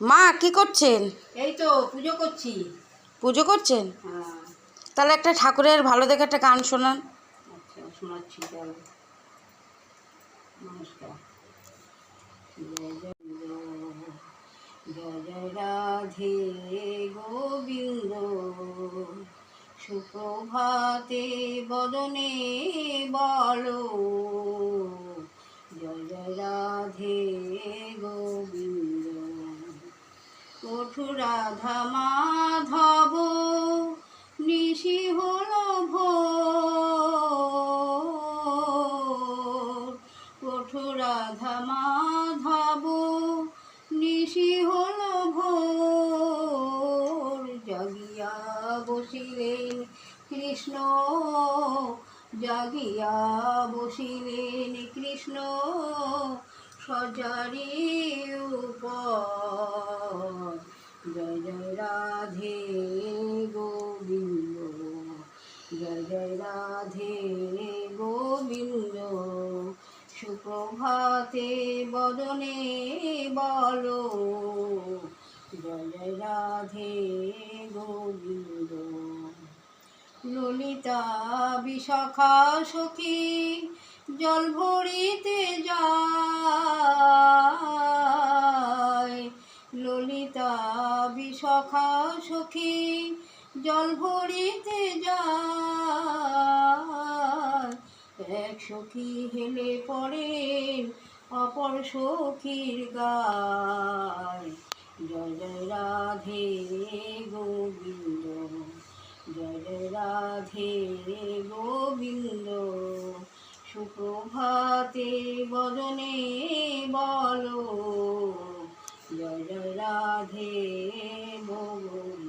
মা কি করছেন? এই তো পুজো করছি। পুজো করছেন? হ্যাঁ। তাহলে একটা ঠাকুরের ভালো দেখে একটা গান শোনান। আচ্ছা শোনাচ্ছি তাহলে। নমস্কার। জয় জয় জয় জয় রাধে গোবিন্দ, সুপ্রভাতে বদনে বলো, জয় জয় রাধে গোবিন্দ। কঠু রাধা মাধব নিশি হলো ভোর, কঠু রাধা মাধব নিশি হলো ভোর, জাগিয়া বসিলেন কৃষ্ণ, জাগিয়া বসিলেন কৃষ্ণ সজারি উপর, জয় জয় রাধে গোবিন্দ, জয় জয় রাধে গোবিন্দ। সুপ্রভাতে বদনে বলো, জয় জয় রাধে গোবিন্দ। ললিতা বিশাখা সখী জল ভরিতে যায়, ললিতা বিশাখা সখী জল ভরিতে যায়, এক সখী হেলে পড়েন অপর সখীর গায়, জয় জয় রাধে গোবিন্দ, জয় জয় রাধে গোবিন্দ। সুপ্রভাতে বদনে বলো, জয় জয় রাধে গোবিন্দ।